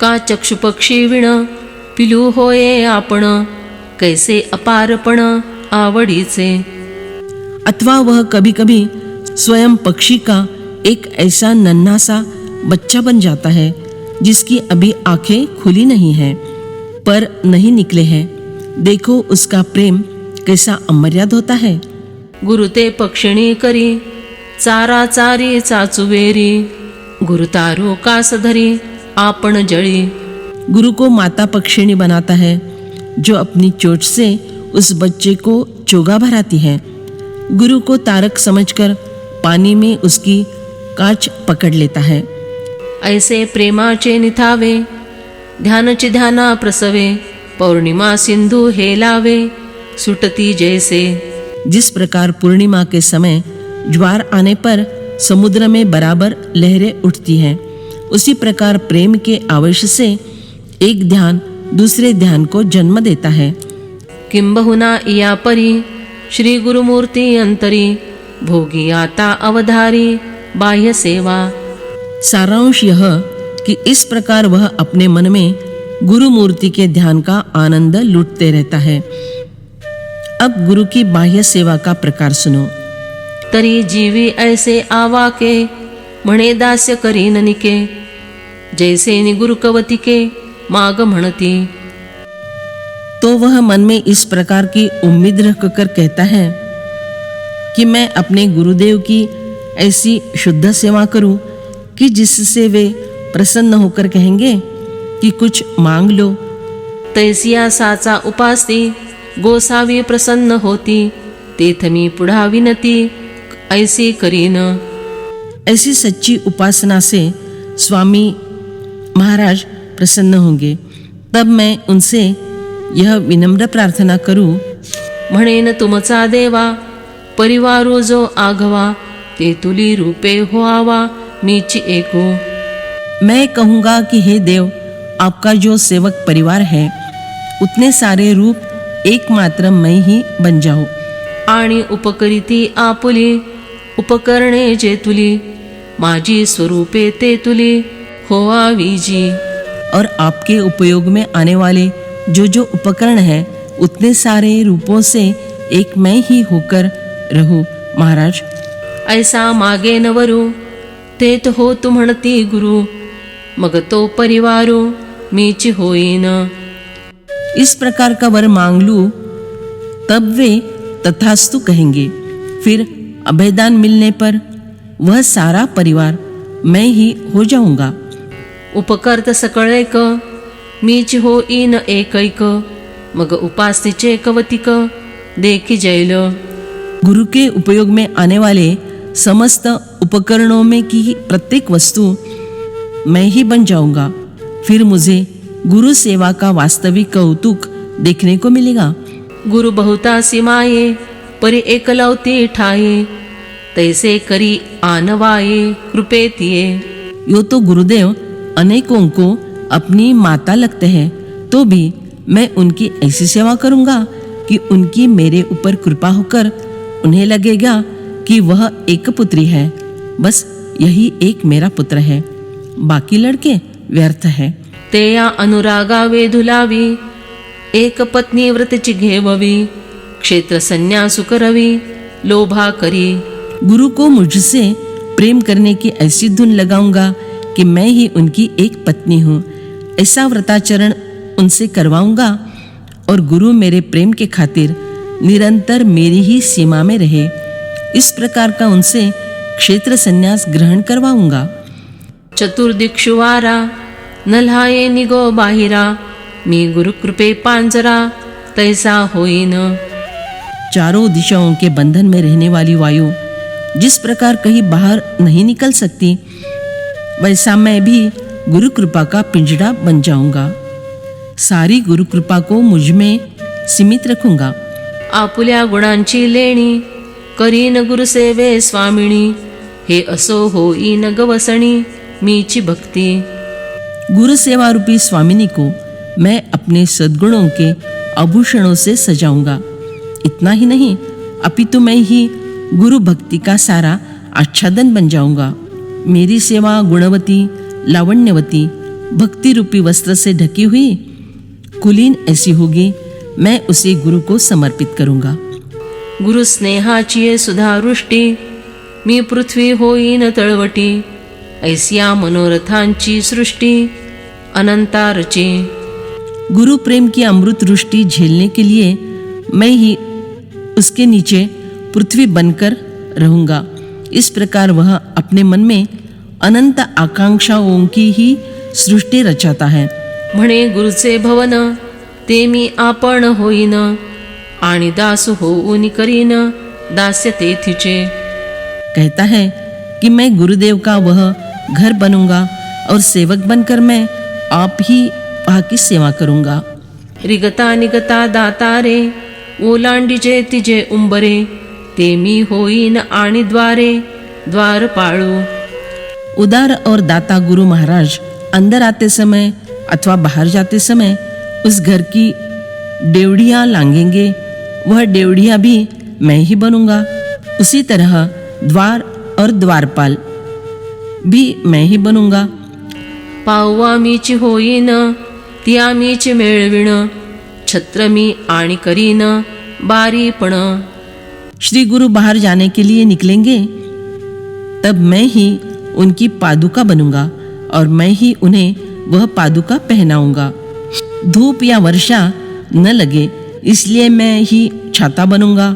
का चक्षुपक्षी विण पिलू होये आपण, कैसे अपारपण आवडीचे। अथवा वह कभी कभी स्वयं पक्षी का एक ऐसा नन्हा सा बच्चा बन जाता है जिसकी अभी आंखें खुली नहीं है, पर नहीं निकले हैं। देखो उसका प्रेम कैसा अमर्याद होता है। गुरु ते पक्षिणी करी, चारा चारी चाचुवेरी, गुरु तारू कास धरी आपण जळी। गुरु को माता पक्षिणी बनाता है, जो अपनी चोंच से उस बच्चे को चोगा भराती है। गुरु को तारक समझकर पानी में उसकी कांच पकड़ लेता है। ऐसे प्रेमाचे निथावे, ध्यानची ध्याना प्रसवे, पौर्णिमा सिंधू हेलावे, सुटती जैसे। जिस प्रकार पूर्णिमा के समय ज्वार आने पर समुद्र में बराबर लहरें उठती हैं, उसी प्रकार प्रेम के आवेश से एक ध्यान दूसरे ध्यान को जन्म देता है। किंबहुना इया परी श्री गुरुमूर्ती अंतरी, भोगी आता अवधारी बाह्य सेवा। सारांश यह कि इस प्रकार वह अपने मन में गुरु मूर्ति के ध्यान का आनंद लूटते रहता है। अब गुरु की बाह्य सेवा का प्रकार सुनो। तरी जीवी ऐसे आवाके, म्हणे दास्य करी ननिके, जैसे नि गुरु कवतिके माग म्हणती। तो वह मन में इस प्रकार की उम्मीद रखकर कहता है कि मैं अपने गुरुदेव की ऐसी शुद्ध सेवा करूं कि जिससे वे प्रसन्न होकर कहेंगे कि कुछ मांग लो। तैसिया साचा उपासती, गोसावी प्रसन्न होती, तेथ मी पुढा विनती ऐसी करीन। ऐसी सच्ची उपासना से स्वामी महाराज प्रसन्न होंगे। तब मैं उनसे यह विनम्र प्रार्थना करूं, म्हणेन तुमचा देवा, परिवारो जो आघवा, ते तुली रूपे होआवा मीची एको। मैं कहूँगा कि हे देव, आपका जो सेवक परिवार है उतने सारे रूप एकमात्र मैं ही बन जाऊं। आणि उपकरिती आपुली, उपकरणे जे तुली, माझी स्वरूपे ते तुली होआवीजी। और आपके उपयोग में आने वाले जो उपकरण हैं उतने सारे रूपों से एक मैं ही होकर रहूं महाराज। ऐसा मागे नवरू, तेथ हो तू म्हणती गुरु, मग तो परिवारो मीची होईन। इस प्रकार का वर मांग लूं, तब वे तथास्तु कहेंगे। फिर अभयदान मिलने पर वह सारा परिवार मैं ही हो जाऊंगा। उपकर्त सकळैक, मीच होईन एकैक, मग उपास्तीचे कवतिक देखी जैल। गुरु के उपयोग में आने वाले समस्त उपकरणों में की प्रत्येक वस्तु मैं ही बन जाऊंगा। फिर मुझे गुरु सेवा का वास्तविक कौतुक देखने को मिलेगा। गुरु बहुता सीमाये, परि एकलौती ठाये, तैसे करी आनवाये कृपेतिये। यो तो गुरुदेव अनेकों को अपनी माता लगते हैं, तो भी मैं उनकी ऐसी सेवा करूंगा कि उनकी मेरे ऊपर कृपा होकर उन्हें लगेगा कि वह एक पुत्री है। बस यही एक मेरा पुत्र है, बाकी लड़के व्यर्थ है। ते या अनुरागा वेधुलावी, एक पत्नी व्रतची घेववी, क्षेत्र संन्यासु करवी लोभा करी। गुरु को मुझसे प्रेम करने की ऐसी धुन लगाऊंगा कि मैं ही उनकी एक पत्नी हूँ। ऐसा व्रताचरण उनसे करवाऊंगा और गुरु मेरे प्रेम के खातिर निरंतर मेरी ही सीमा में रहे। इस प्रकार का उनसे क्षेत्र संन्यास ग्रहण करवाऊंगा। चतुर्दिक्षुवारा, नल्हाये निगो बाहिरा, मी गुरु कृपे पांजरा तैसा होईन। चारों दिशाओं के बंधन में रहने वाली वायु जिस प्रकार कहीं बाहर नहीं निकल सकती, वैसा मैं भी गुरु कृपा का पिंजड़ा बन जाऊंगा। सारी गुरु कृपा को मुझ में सीमित रखूंगा। आपुल्या गुणांची लेणी, करीन गुरुसेवे स्वामिनी, हे असो होईन गवसणी मीची भक्ती। गुरु सेवा रूपी स्वामिनी को मैं अपने सद्गुणों के आभूषणों से सजाऊंगा। इतना ही नहीं, अपितु मैं ही गुरु भक्ति का सारा आच्छादन बन जाऊंगा। मेरी सेवा गुणवती, लावण्यवती भक्ति रूपी वस्त्र से ढकी हुई कुलीन ऐसी होगी, मैं उसे गुरु को समर्पित करूंगा। गुरु स्नेहाची ये सुधावृष्टी, मी पृथ्वी होईन तळवटी, ऐसिया मनोरथांची सृष्टी अनंतारची। गुरु प्रेम की अमृत वृष्टि झेलने के लिए मैं ही उसके नीचे पृथ्वी बनकर रहूंगा। इस प्रकार वह अपने मन में अनंत आकांक्षाओं की ही सृष्टि रचाता है। म्हणे गुरुचे भवन ते मी आपण होईन, आणि दास होऊन करीन दास्य तेथीचे। कहता है कि मैं गुरुदेव का वह घर बनूंगा और सेवक बनकर मैं आप ही वहाँ की सेवा करूंगा। रिगता निगता दातारे, ओलांडीचे तिजे उंबरे, ते मी होईन आणि द्वारे द्वार पाळू। उदार और दाता गुरु महाराज अंदर आते समय अथवा बाहर जाते समय उस घर की डेवढ़ियाँ लांघेंगे, वह डेवढ़ियाँ भी मैं ही बनूंगा। उसी तरह द्वार और द्वारपाल भी मैं ही बनूंगा। पाववा मीच होईन, त्या मीच मेळविण, छत्र मी आणि करीन बारीपण। श्री गुरु बाहर जाने के लिए निकलेंगे, तब मैं ही उनकी पादुका बनूंगा और मैं ही उन्हें वह पादुका पहनाऊंगा। धूप या वर्षा न लगे इसलिए मैं ही छाता बनूंगा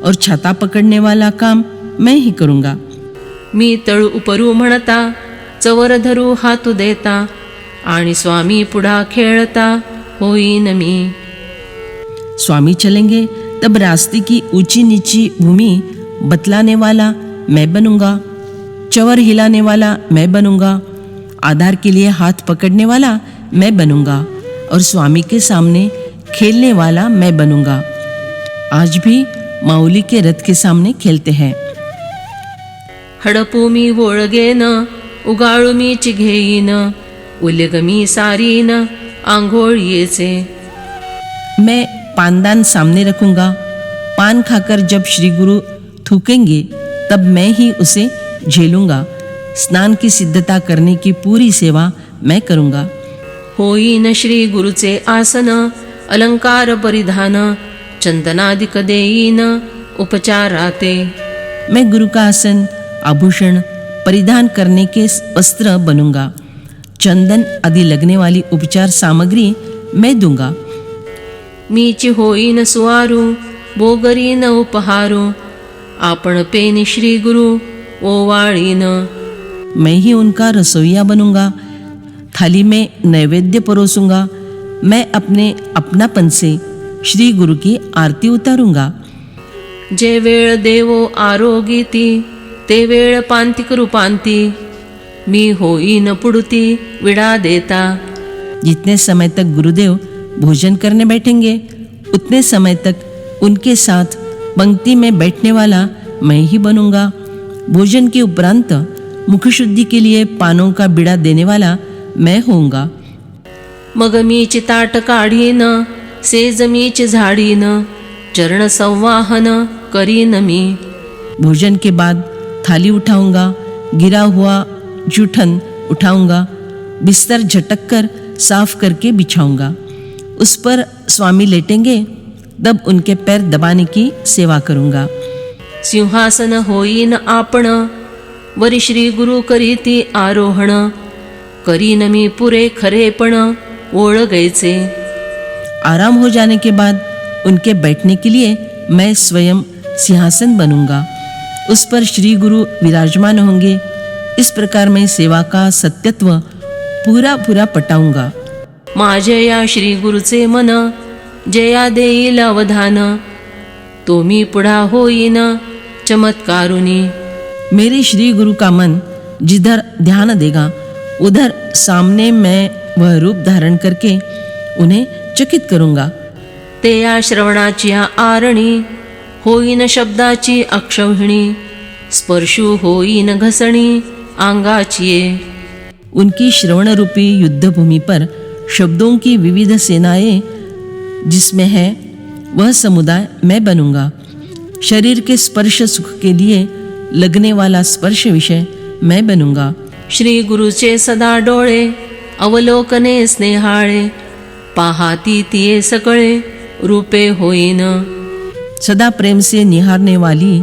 और छाता पकड़ने वाला काम मैं ही करूंगा। मी तळू उपरू म्हणता, चवर धरू हातू देता, आणि स्वामी पुढा खेळता होईन मी। स्वामी चलेंगे तब रास्ते की ऊंची नीची भूमि बतलाने वाला मैं बनूंगा, चवर हिलाने वाला मैं बनूंगा, आधार के लिए हाथ पकड़ने वाला मैं बनूंगा और स्वामी के सामने खेलने वाला मैं बनूंगा। आज भी माऊली के रथ के सामने खेलते हैं। हडपू मी वोळगेन, उगाळू मीच घेईन, उल्लग मी सारीन आंघोळीचे। मैं पानदान सामने रखूंगा, पान खाकर जब श्री गुरु थूकेंगे तब मैं ही उसे झेलूंगा। स्नान की सिद्धता करने की पूरी सेवा मैं करूंगा। होईन श्री गुरुचे आसन, अलंकार परिधान, चंदनादिक देईन उपचाराते। मैं गुरु का आसन, आभूषण परिधान करने के वस्त्र बनूंगा, चंदन आदि लगने वाली उपचार सामग्री मैं दूंगा। मीच होईन सुवारू, बोगरीन उपहारू, आपण पेनी श्री गुरु ओवाळीन। मैं ही उनका रसोइया बनूंगा, थाली में नैवेद्य परोसूंगा। मैं अपने अपनापन से श्री गुरु की आरती उतारूंगा। जे वेळ देवो आरोगीती, ते वेळ पांतिक रूपांती, मी होईन पुडती विडा देता। जितने समय तक गुरुदेव भोजन करने बैठेंगे उतने समय तक उनके साथ पंक्ति में बैठने वाला मैं ही बनूंगा। भोजन के उपरांत मुख शुद्धि के लिए पानों का बिड़ा देने वाला मैं होऊंगा। मग मीच ताट काढीन, सेज मीच झाडीन, चरण संवाहन करीन मी। भोजन के बाद थाली उठाऊंगा, गिरा हुआ जूठन उठाऊंगा, बिस्तर झटक कर साफ करके बिछाऊंगा। उस पर स्वामी लेटेंगे तब उनके पैर दबाने की सेवा करूंगा। सिंहासन होईन आपण, वरी श्री गुरु करीती आरोहण, करीन मी पुरे खरेपण ओळगायचे। आराम हो जाने के बाद उनके बैठने के लिए मैं स्वयं सिंहासन बनूंगा, उस पर श्री गुरु विराजमान होंगे। इस प्रकार मैं सेवा का सत्यत्व पूरा पूरा पटाऊंगा। माझे या श्री गुरुचे मन, जया देईल अवधान, तो मी पुढा होईन चमत्कारुनी। मेरे श्री गुरु का मन जिधर ध्यान देगा उधर सामने मैं वह रूप धारण करके उन्हें चकित करूंगा। ते या श्रवणाची आरणी, होईन शब्दाची अक्षौहिणी, स्पर्शू होईन घसणी अंगाची। उनकी श्रवण रूपी युद्धभूमि पर शब्दों की विविध सेनाएं जिसमें है वह समुदाय मैं बनूंगा। शरीर के स्पर्श सुख के लिए लगने वाला स्पर्श विषय मैं बनूंगा। श्री गुरुचे सदा डोळे, अवलोकने स्नेहाळे पाहाती तिये सकळे रूपे होईन। सदा प्रेम से निहारने वाली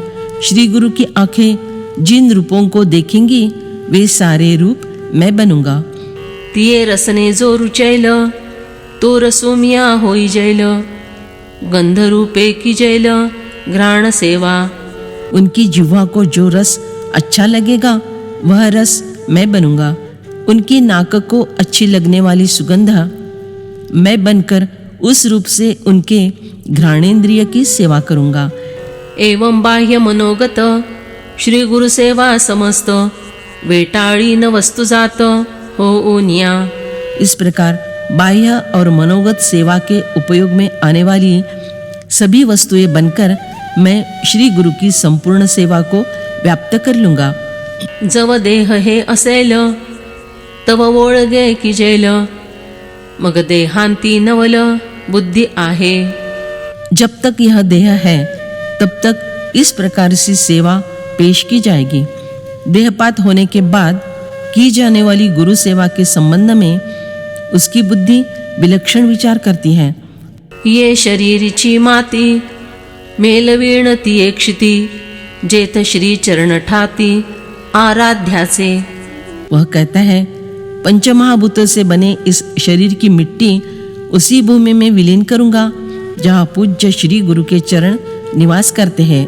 श्री गुरु की आंखें जिन रूपों को देखेंगी वे सारे रूप मैं बनूंगा। तिये रसने जो रुचैल तो रसोमिया होई जैल गंध रूपे की जैल घ्राण सेवा। उनकी जिह्वा को जो रस अच्छा लगेगा वह रस मैं बनूंगा। उनकी नाक को अच्छी लगने वाली सुगंध मैं बनकर उस रूप से उनके घ्राणेन्द्रिय की सेवा करूंगा। एवं बाह्य मनोगत श्री गुरु सेवा समस्त वेटाळी न वस्तु जात हो ओनिया। इस प्रकार बाह्य और मनोगत सेवा के उपयोग में आने वाली सभी वस्तुएं बनकर मैं श्री गुरु की संपूर्ण सेवा को व्याप्त कर लूंगा। जव देह हे असेल तव ओळगे की जैल मग देहांती नवल बुद्धि आहे। जब तक यह देह है तब तक इस प्रकार से सेवा पेश की जाएगी। देहपात होने के बाद की जाने वाली गुरु सेवा के संबंध में उसकी बुद्धि विलक्षण विचार करती है। ये शरीरीची माती मेलवीण ती एकशिती जेथ श्री चरण ठाती आराध्याचे। वह कहता है पंचमहाभूतों से बने इस शरीर की मिट्टी उसी भूमि में विलीन करूंगा जहाँ पूज्य श्री गुरु के चरण निवास करते हैं।